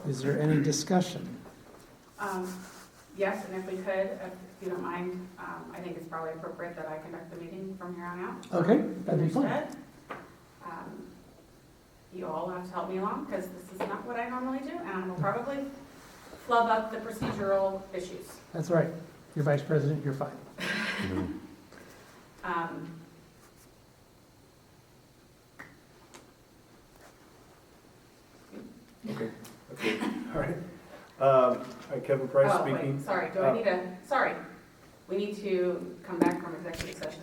Is there any discussion? Yes, and if we could, if you don't mind, I think it's probably appropriate that I conduct the meeting from here on out. Okay, that'd be fine. Instead, you all have to help me along, because this is not what I normally do, and I will probably flub up the procedural issues. That's right. You're vice president, you're fine. Okay, all right. All right, Kevin Price Oh, speaking. wait, sorry, do I need to, sorry. We need to come back from executive session,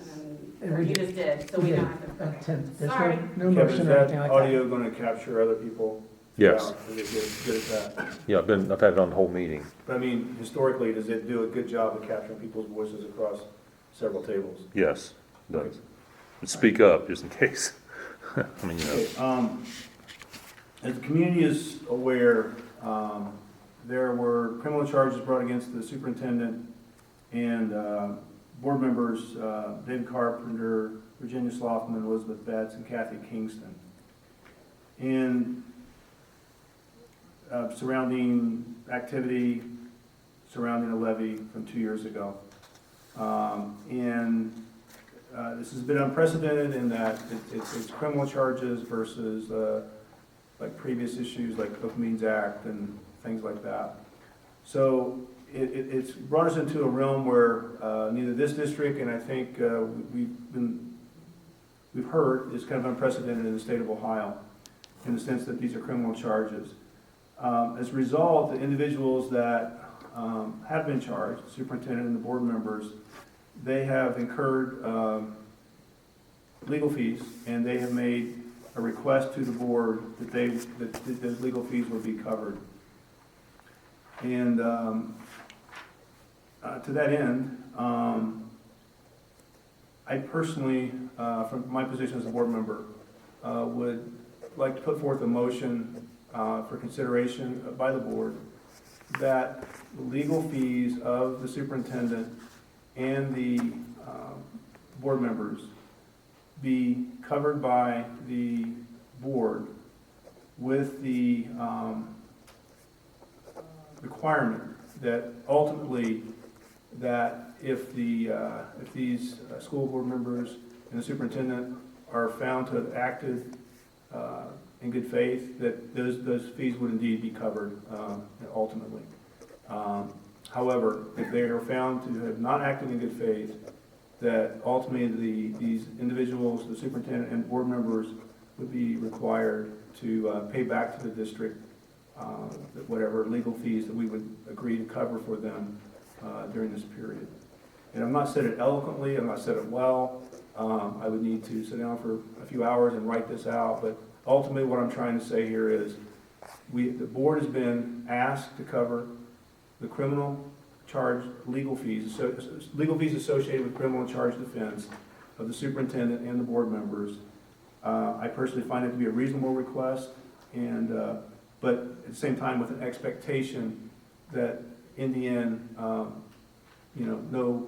And and we you did. just did, so we don't have to. At 10. There's Sorry. no Kevin, motion is or that anything like that. audio going to capture other people? Yes. Yeah, is it good at that? Yeah, I've had it on the whole meeting. But I mean, historically, does it do a good job of capturing people's voices across several tables? Yes, it does. But speak up, just in case. I mean, you know. Okay, as the community is aware, there were criminal charges brought against the superintendent and board members, David Carpenter, Virginia Slothman, Elizabeth Betts, and Kathy Kingston. And surrounding activity surrounding a levy from 2 years ago. This has been unprecedented in that it's criminal charges versus like previous issues like Open Meetings Act and things like that. So it's brought us into a realm where neither this district and I think we've heard is kind of unprecedented in the state of Ohio in the sense that these are criminal charges. As a result, the individuals that have been charged, the superintendent and the board members, they have incurred legal fees, and they have made a request to the board that those legal fees would be covered. And to that end, I personally, from my position as a board member, would like to put forth a motion for consideration by the board that the legal fees of the superintendent and the board members be covered by the board with the requirement that ultimately that if these school board members and the superintendent are found to have acted in good faith, that those fees would indeed be covered ultimately. However, if they are found to have not acted in good faith, that ultimately these individuals, the superintendent and board members, would be required to pay back to the district whatever legal fees that we would agree to cover for them during this period. And I've not said it eloquently, I've not said it well. I would need to sit down for a few hours and write this out, but ultimately what I'm trying to say here is the board has been asked to cover the criminal charge legal fees associated with criminal charge defense of the superintendent and the board members. I personally find it to be a reasonable request, and but at the same time with an expectation that in the end, no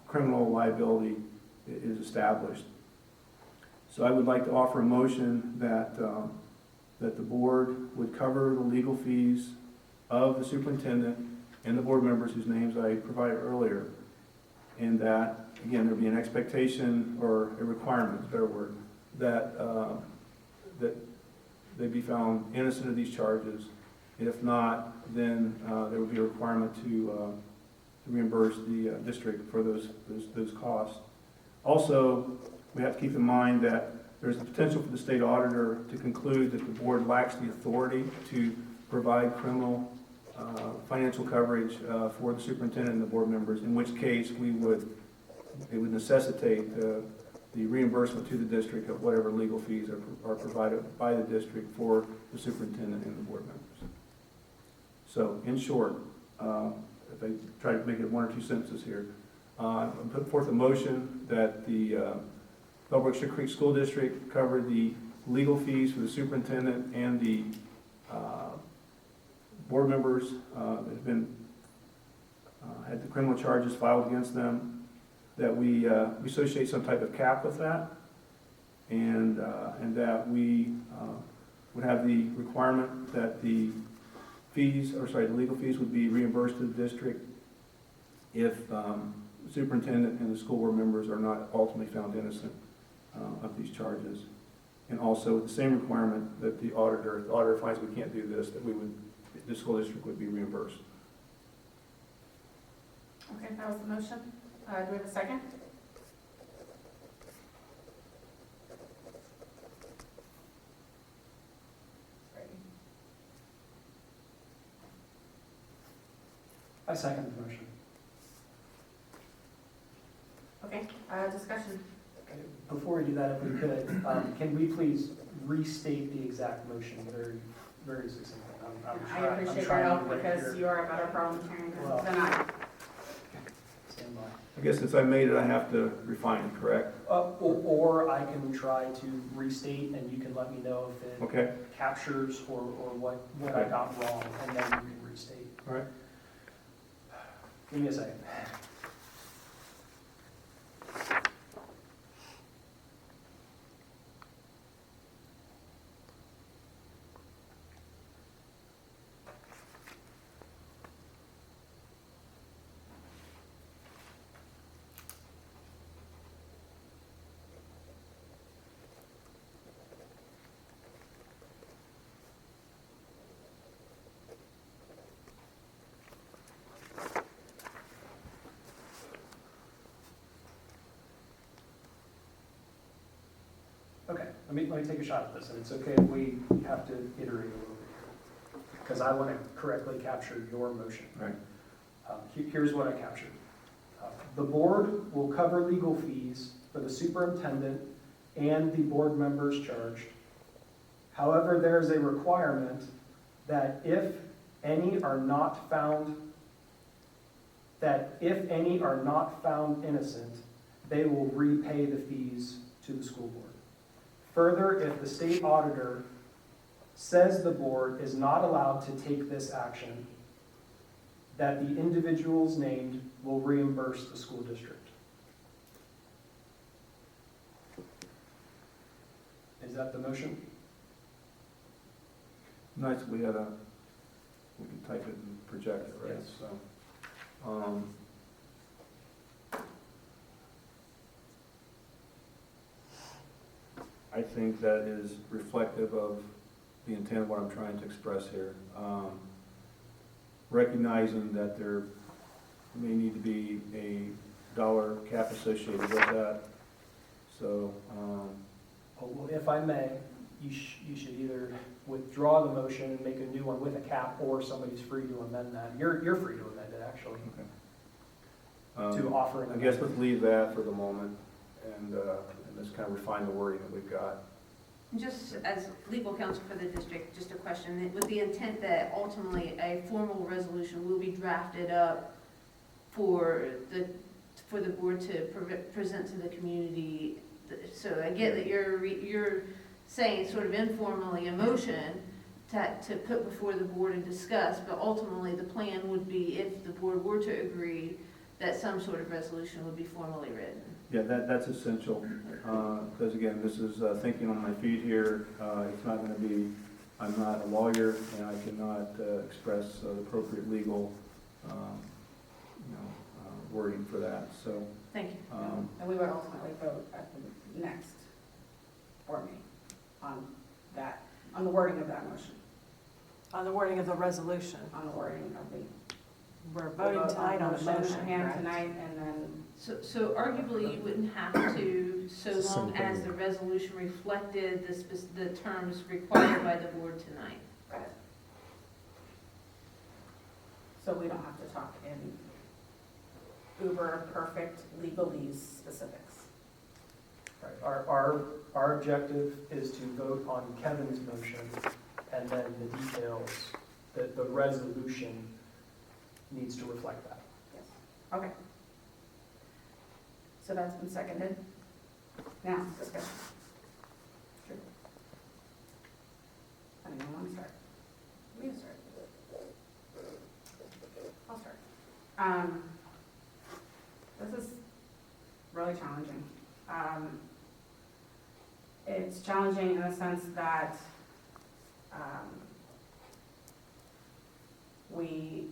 criminal liability is established. So I would like to offer a motion that that the board would cover the legal fees of the superintendent and the board members whose names I provided earlier, and that, again, there be an expectation or a requirement, better word, that that they be found innocent of these charges. If not, then there would be a requirement to reimburse the district for those costs. Also, we have to keep in mind that there's a potential for the state auditor to conclude that the board lacks the authority to provide criminal financial coverage for the superintendent and the board members, in which case it would necessitate the reimbursement to the district of whatever legal fees are provided by the district for the superintendent and the board members. So, in short, if I try to make it one or two sentences here, I'll put forth a motion that the Bellbrook-Sugarcreek School District cover the legal fees for the superintendent and the board members that have been had the criminal charges filed against them, that we associate some type of cap with that, and that we would have the requirement that the the legal fees would be reimbursed to the district if the superintendent and the school board members are not ultimately found innocent of these charges. And also the same requirement that the auditor, if the auditor finds we can't do this, that the school district would be reimbursed. Okay, that was the motion. Do we have a second? I second the motion. Okay, discussion. Before we do that, if we could, can we please restate the exact motion very, very succinctly? I appreciate your trying help to write because here. you are a better parliamentarian Well. than I. Stand by. I guess since I made it, I have to refine it, correct? Or I can try to restate and you can let me know if it Okay, captures or what I Okay. got wrong, and then you can restate. all right. Give me a second. Okay, let me take a shot at this, and it's okay if we have to iterate a little bit here, because I want to correctly capture your motion. Right. Here's what I captured. The board will cover legal fees for the superintendent and the board members charged. However, there is a requirement that if any are not found innocent, they will repay the fees to the school board. Further, if the state auditor says the board is not allowed to take this action, that the individuals named will reimburse the school district. Is that the motion? Nice, we can type it and project it, right? Yes. So, I think that is reflective of the intent of what I'm trying to express here. Recognizing that there may need to be a dollar cap associated with that. So, Well, if I may, you should either withdraw the motion and make a new one with a cap, or somebody's free to amend that. You're free to amend it, actually, to offer an I guess amendment. let's leave that for the moment and let's kind of refine the wording that we've got. Just as legal counsel for the district, just a question, with the intent that ultimately a formal resolution will be drafted up for the board to present to the community. So I get that you're saying sort of informally a motion to put before the board and discuss, but ultimately the plan would be, if the board were to agree, that some sort of resolution would be formally written. Yeah, that's essential, because again, this is thinking on my feet here. It's not going to be, I'm not a lawyer, and I cannot express the appropriate legal, wording for that, so. Thank you. And we would ultimately vote at the next board meeting on that, on the wording of that motion, On the wording of the resolution. on the wording of the. We're voting tonight on the motion, Hand correct? tonight, and then, So arguably, you wouldn't have to, so long as the resolution reflected the terms required by the board tonight. so we don't have to talk in uber perfect legalese specifics. Right. Our objective is to vote on Kevin's motion, and then the details, the resolution needs to reflect that. Yes. Okay. So that's been seconded. Now, discussion. Sure. I don't even want to start. Me to start. I'll start. This is really challenging. It's challenging in the sense that we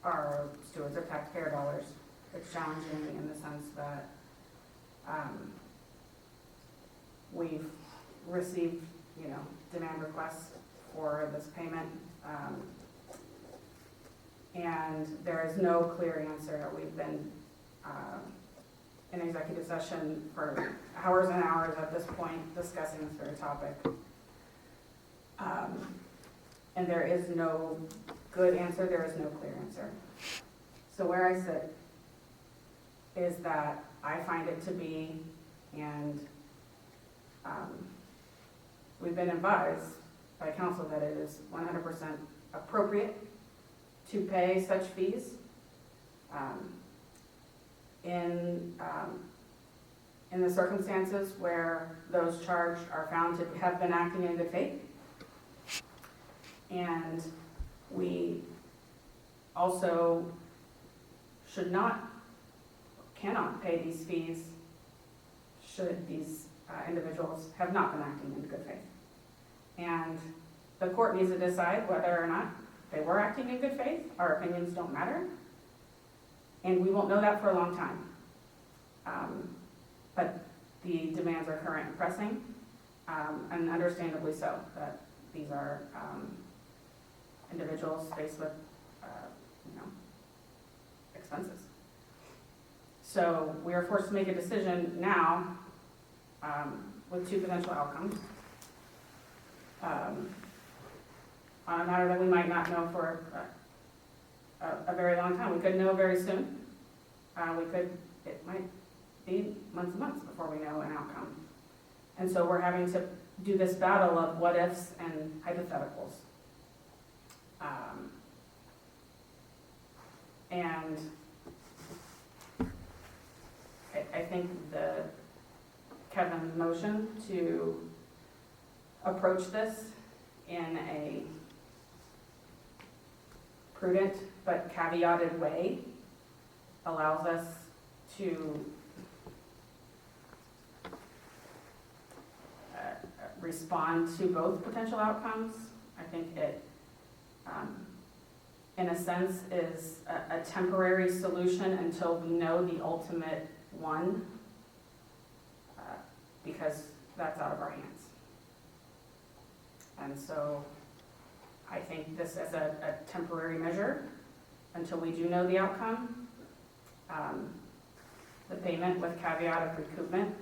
are stewards of taxpayer dollars. It's challenging in the sense that we've received, demand requests for this payment. And there is no clear answer. We've been in executive session for hours and hours at this point discussing this very topic. And there is no good answer, there is no clear answer. So where I sit is that I find it to be, and we've been advised by council that it is 100% appropriate to pay such fees in the circumstances where those charged are found to have been acting in good faith. And we also cannot pay these fees should these individuals have not been acting in good faith. And the court needs to decide whether or not they were acting in good faith. Our opinions don't matter. And we won't know that for a long time. But the demands are current and pressing, and understandably so, that these are individuals faced with, expenses. So we are forced to make a decision now with two potential outcomes on a matter that we might not know for a very long time. We could know very soon. It might be months and months before we know an outcome. And so we're having to do this battle of what ifs and hypotheticals. And I think Kevin's motion to approach this in a prudent but caveated way allows us to respond to both potential outcomes. I think it, in a sense, is a temporary solution until we know the ultimate one, because that's out of our hands. And so I think this is a temporary measure until we do know the outcome. The payment with caveat of recoupment,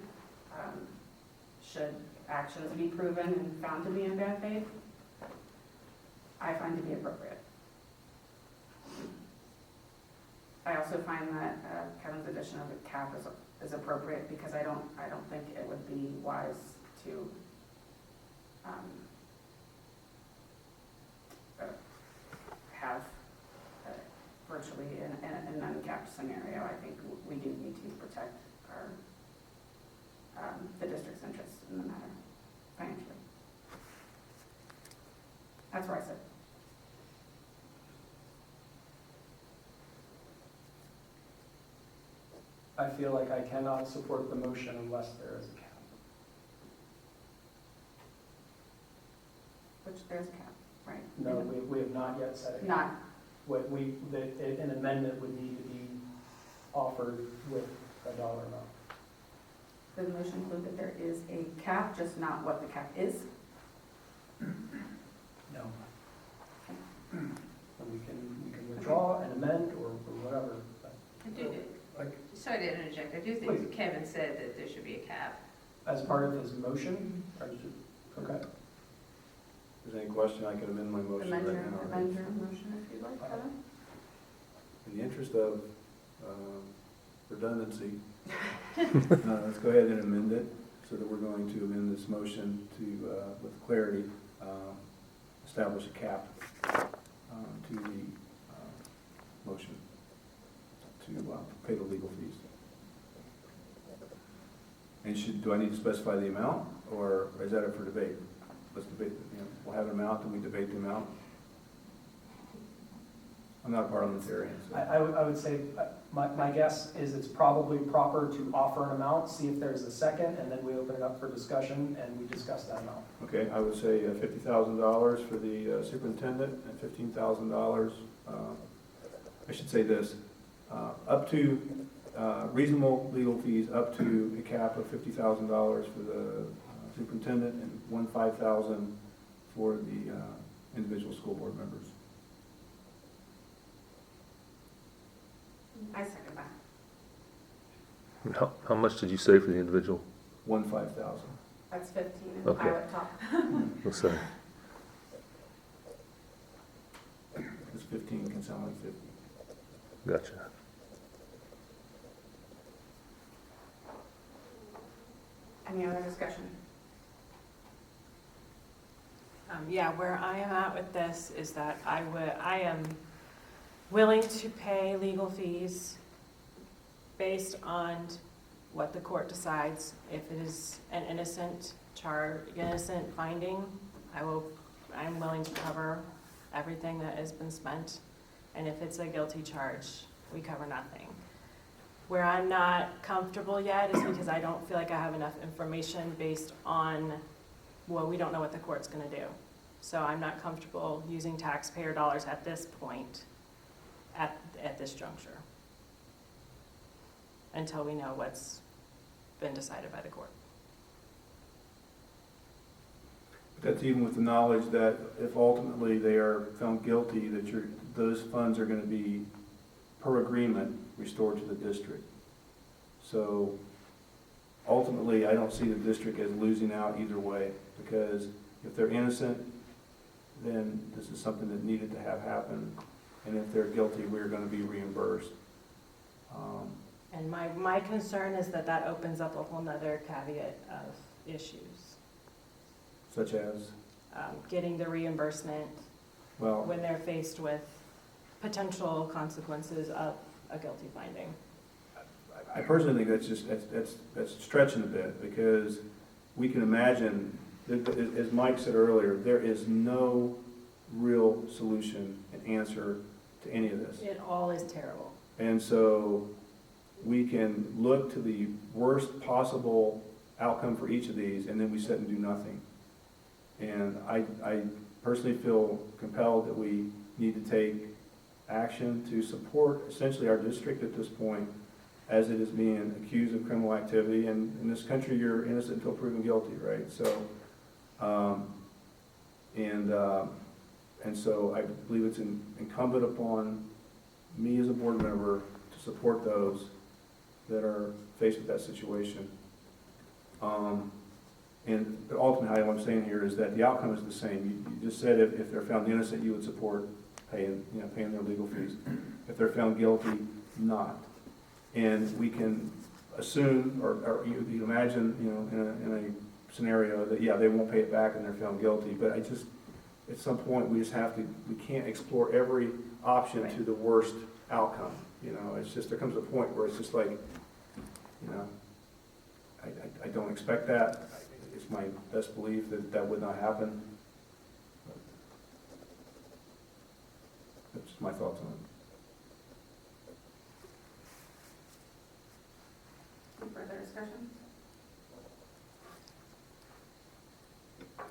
should actions be proven and found to be in bad faith, I find to be appropriate. I also find that Kevin's addition of a cap is appropriate, because I don't think it would be wise to have virtually an uncapped scenario. I think we do need to protect the district's interests in the matter financially. That's where I sit. I feel like I cannot support the motion unless there is a cap. Which there's a cap, right? No, we have not yet set a cap. Not, An amendment would need to be offered with a dollar amount. does the motion include that there is a cap, just not what the cap is? No. We can withdraw and amend or whatever. Sorry to interject, I do think Please. Kevin said that there should be a cap. As part of his motion, or just, okay. If there's any question, I can amend my motion right now. Amend your motion if you'd like, Kevin. In the interest of redundancy, let's go ahead and amend it, so that we're going to amend this motion to, with clarity, establish a cap to the motion to pay the legal fees. And do I need to specify the amount, or is that up for debate? Let's debate, we'll have an amount, and we debate the amount. I'm not a parliamentarian, so. I would say, my guess is it's probably proper to offer an amount, see if there's a second, and then we open it up for discussion and we discuss that amount. Okay, I would say $50,000 for the superintendent and $15,000, I should say this, up to, reasonable legal fees up to a cap of $50,000 for the superintendent and $5,000 for the individual school board members. I second that. How much did you say for the individual? $5,000. That's 15 in the Okay. pilot top. Let's say. Because 15 can sound like 50. Gotcha. Any other discussion? Yeah, where I am at with this is that I am willing to pay legal fees based on what the court decides. If it is an innocent innocent finding, I'm willing to cover everything that has been spent. And if it's a guilty charge, we cover nothing. Where I'm not comfortable yet is because I don't feel like I have enough information based on, well, we don't know what the court's gonna do. So I'm not comfortable using taxpayer dollars at this point, at this juncture, until we know what's been decided by the court. But that's even with the knowledge that if ultimately they are found guilty, that those funds are going to be, per agreement, restored to the district. So ultimately, I don't see the district as losing out either way, because if they're innocent, then this is something that needed to have happen, and if they're guilty, we're going to be reimbursed. And my concern is that opens up a whole nother caveat of issues. Such as, Getting the reimbursement well, when they're faced with potential consequences of a guilty finding. I personally think that's stretching a bit, because we can imagine, as Mike said earlier, there is no real solution and answer to any of this. It all is terrible. And so we can look to the worst possible outcome for each of these, and then we sit and do nothing. And I personally feel compelled that we need to take action to support essentially our district at this point, as it is being accused of criminal activity. And in this country, you're innocent until proven guilty, right? So, and so I believe it's incumbent upon me as a board member to support those that are faced with that situation. And ultimately, what I'm saying here is that the outcome is the same. You just said if they're found innocent, you would support paying their legal fees. If they're found guilty, not. And we can assume, or you can imagine, in a scenario that, yeah, they won't pay it back and they're found guilty. But at some point, we can't explore every option to the worst outcome. It's just, there comes a point where it's just like, I don't expect that. It's my best belief that would not happen. But that's just my thoughts on it. Any further discussion? Okay,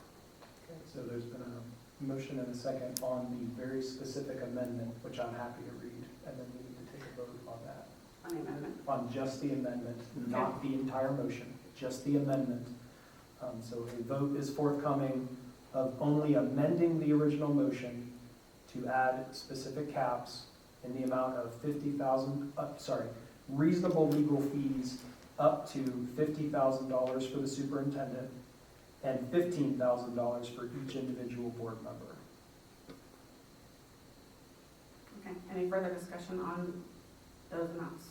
so there's been a motion and a second on the very specific amendment, which I'm happy to read, and then we need to take a vote on that. On the amendment? On just the amendment, not the entire motion, just the amendment. So a vote is forthcoming of only amending the original motion to add specific caps in the amount of reasonable legal fees up to $50,000 for the superintendent and $15,000 for each individual board member. Okay, any further discussion on those amounts?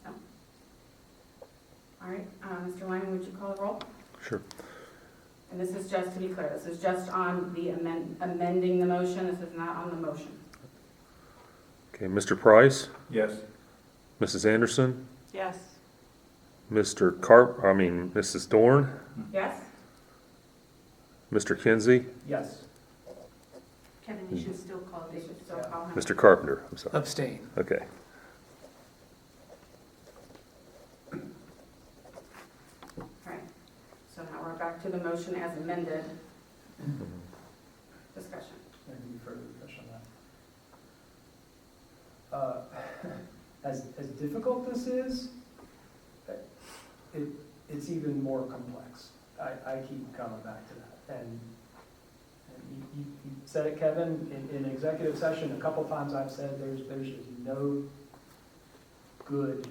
No? All right, Mr. Lyman, would you call the roll? Sure. And this is just, to be clear, this is just on the amending the motion, this is not on the motion. Okay, Mr. Price, Yes. Mrs. Anderson, Yes. Mrs. Dorn, Yes? Mr. Kinsey, Yes. Kevin, you should still call They this. should still call him. Mr. Carpenter, I'm sorry. Abstain. Okay. Right, so now we're back to the motion as amended. Discussion. Any further discussion on that? As difficult this is, it's even more complex. I keep coming back to that. And you said it, Kevin, in executive session, a couple times I've said there's just no good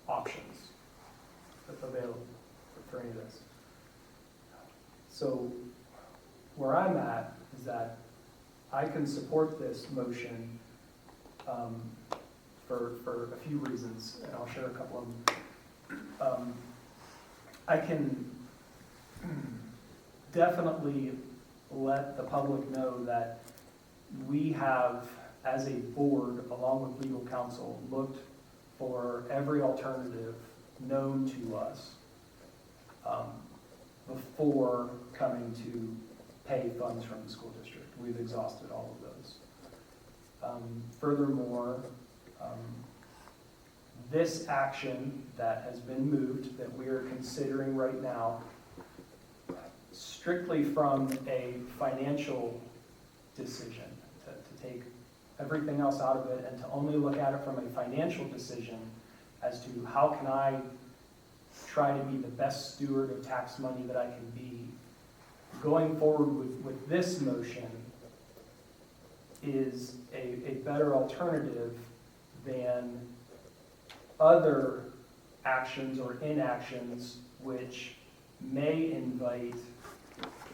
options available for any of this. So where I'm at is that I can support this motion for a few reasons, and I'll share a couple of them. I can definitely let the public know that we have, as a board, along with legal counsel, looked for every alternative known to us before coming to pay funds from the school district. We've exhausted all of those. Furthermore, this action that has been moved, that we are considering right now, strictly from a financial decision, to take everything else out of it and to only look at it from a financial decision as to how can I try to be the best steward of tax money that I can be. Going forward with this motion is a better alternative than other actions or inactions which may invite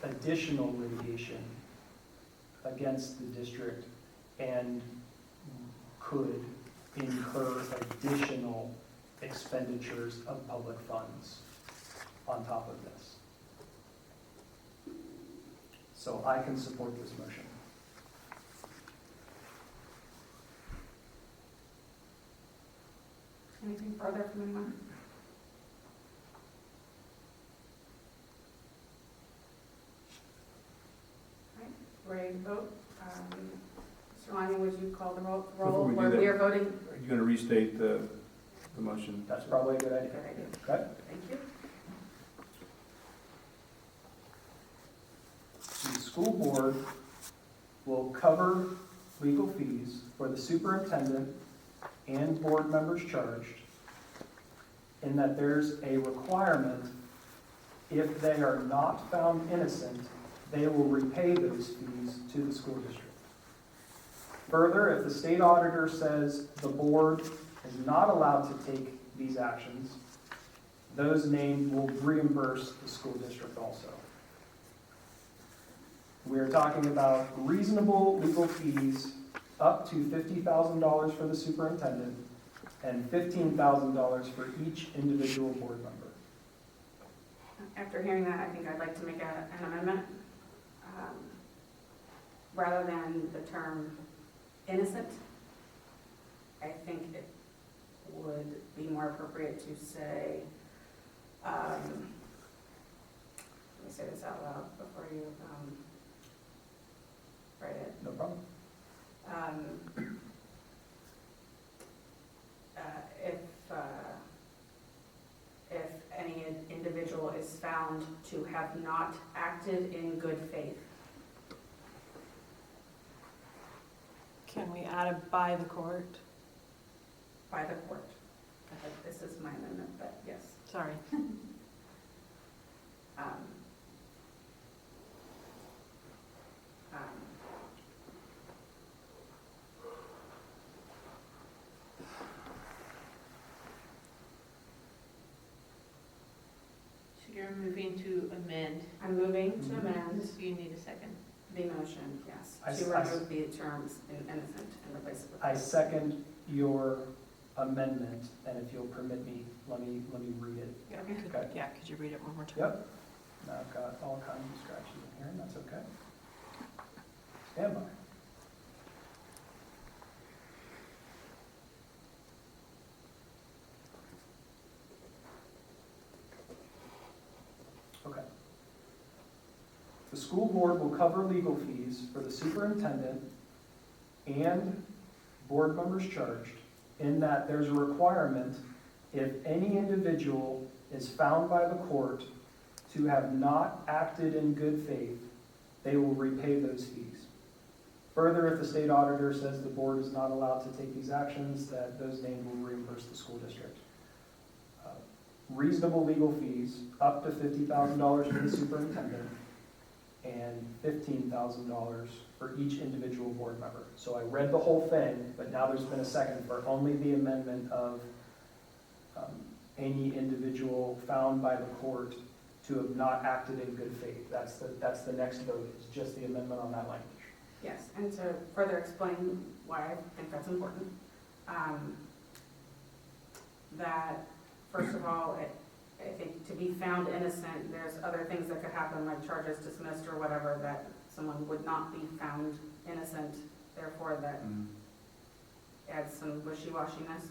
additional litigation against the district and could incur additional expenditures of public funds on top of this. So I can support this motion. Anything further from anyone? Right, ready to vote? Mr. Lyman, would you call the roll? Before we do Where that- we are voting? Are you going to restate the motion? That's probably a good idea. Good idea. Okay? Thank you. The school board will cover legal fees for the superintendent and board members charged, in that there's a requirement, if they are not found innocent, they will repay those fees to the school district. Further, if the state auditor says the board is not allowed to take these actions, those named will reimburse the school district also. We are talking about reasonable legal fees up to $50,000 for the superintendent and $15,000 for each individual board member. After hearing that, I think I'd like to make an amendment. Rather than the term innocent, I think it would be more appropriate to say, let me say this out loud before you write it. No problem. If any individual is found to have not acted in good faith. Can we add a by the court? By the court. This is my amendment, but yes. Sorry. So you're moving to amend. I'm moving to amend So you need a second. the motion, yes, I- to remove the terms innocent and replace it with. I second your amendment, and if you'll permit me, let me read it. Yeah, Okay. Okay. yeah, could you read it one more time? Yep. Now I've got all kinds of scratches in here, and that's okay. Stand by. Okay. The school board will cover legal fees for the superintendent and board members charged, in that there's a requirement if any individual is found by the court to have not acted in good faith, they will repay those fees. Further, if the state auditor says the board is not allowed to take these actions, that those named will reimburse the school district. Reasonable legal fees, up to $50,000 for the superintendent, and $15,000 for each individual board member. So I read the whole thing, but now there's been a second for only the amendment of any individual found by the court to have not acted in good faith. That's the next vote, it's just the amendment on that language. Yes, and to further explain why I think that's important, that, first of all, I think to be found innocent, there's other things that could happen, like charges dismissed or whatever, that someone would not be found innocent, therefore that adds some wishy-washiness.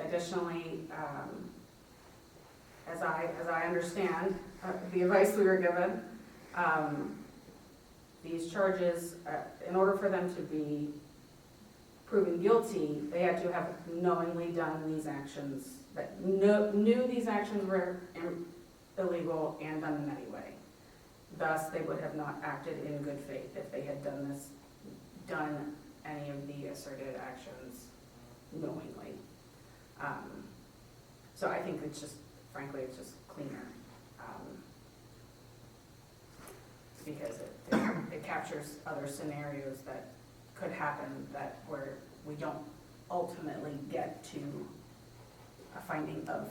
Additionally, as I understand the advice we were given, these charges, in order for them to be proven guilty, they had to have knowingly done these actions, that knew these actions were illegal and done them anyway. Thus, they would have not acted in good faith if they had done any of the asserted actions knowingly. So I think it's just, frankly, it's just cleaner. Because it captures other scenarios that could happen where we don't ultimately get to a finding of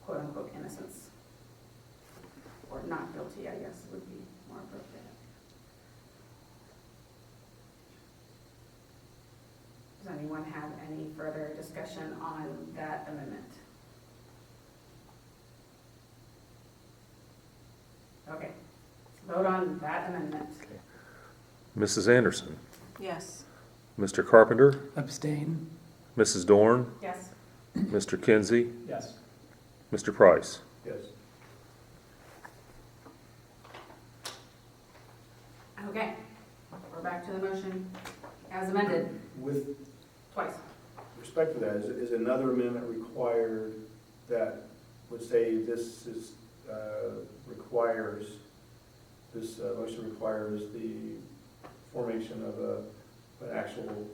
quote-unquote innocence. Or not guilty, I guess, would be more appropriate. Does anyone have any further discussion on that amendment? Okay, vote on that amendment. Mrs. Anderson, Yes. Mr. Carpenter, Abstain? Mrs. Dorn, Yes? Mr. Kinsey, Yes. Mr. Price. Yes. Okay, we're back to the motion as amended With twice. respect to that, is another amendment required that would say this is, requires, this motion requires the formation of an actual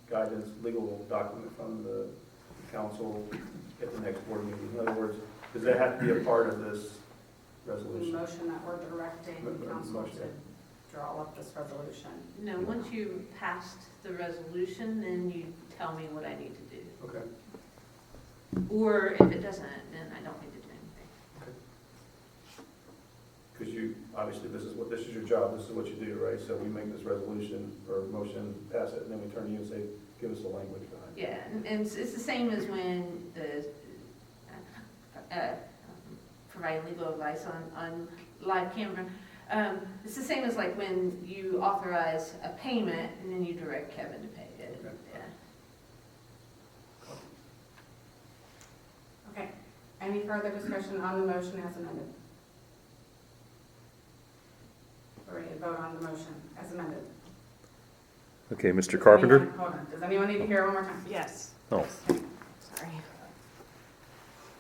guidance, legal document from the council at the next board meeting? In other words, does that have to be a part of this resolution? Motion that we're directing council Motion. to draw up this resolution. No, once you passed the resolution, then you tell me what I need to do. Okay. Or if it doesn't, then I don't need to do anything. Because you, obviously, this is your job, this is what you do, right? So we make this resolution or motion, pass it, and then we turn to you and say, give us the language behind it. Yeah, and it's the same as when the, providing legal advice on live camera. It's the same as like when you authorize a payment and then you direct Kevin to pay it. Okay. Yeah. Okay, any further discussion on the motion as amended? We're ready to vote on the motion as amended. Okay, Mr. Does Carpenter? anyone- Hold on, does anyone need to hear it one more time? Yes. Oh. Sorry.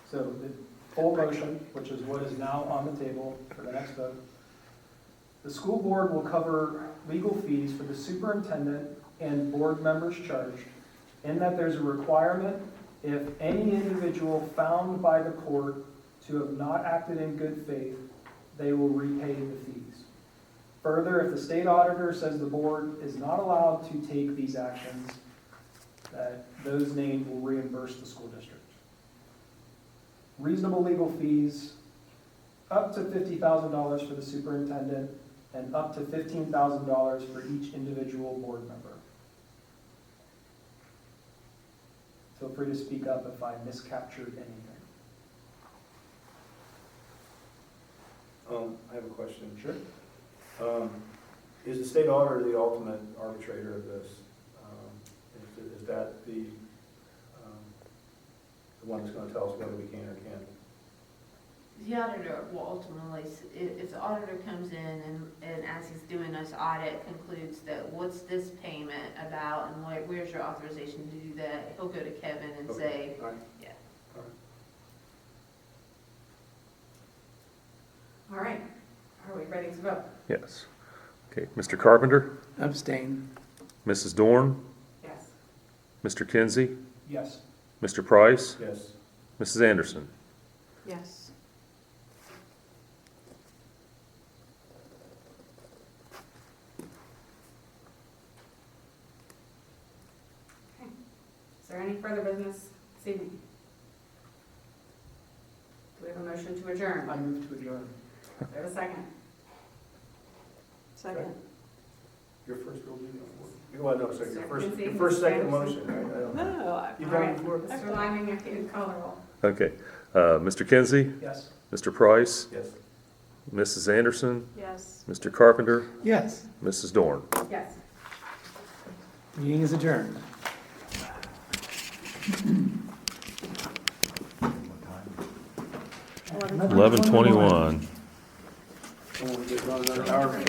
So the full motion, which is what is now on the table for the next vote. The school board will cover legal fees for the superintendent and board members charged, in that there's a requirement if any individual found by the court to have not acted in good faith, they will repay the fees. Further, if the state auditor says the board is not allowed to take these actions, that those named will reimburse the school district. Reasonable legal fees, up to $50,000 for the superintendent and up to $15,000 for each individual board member. Feel free to speak up if I miscaptured anything. I have a question. Sure. Is the state auditor the ultimate arbitrator of this? Is that the one that's going to tell us whether we can or can't? The auditor will ultimately, if the auditor comes in and as he's doing this audit concludes that what's this payment about and where's your authorization to do that, he'll go to Kevin and Okay. say, All right. yeah. All right, are we ready to vote? Yes. Okay, Mr. Carpenter, Abstain. Mrs. Dorn, Yes. Mr. Kinsey, Yes. Mr. Price, Yes. Mrs. Anderson. Yes. Is there any further business this evening? Do we have a motion to adjourn? I move to adjourn. Do we have a second? Second. Your first real meeting. Well, no, sorry, your first, Second. your first second motion, right? I don't know. No, You've All done right. it before? Mr. Lyman, if you call the roll. Okay, Mr. Kinsey, Yes. Mr. Price, Yes. Mrs. Anderson, yes. Mr. Carpenter, Yes, Mrs. Dorn. Yes. meeting is adjourned. 11:21. Someone will get run another hour.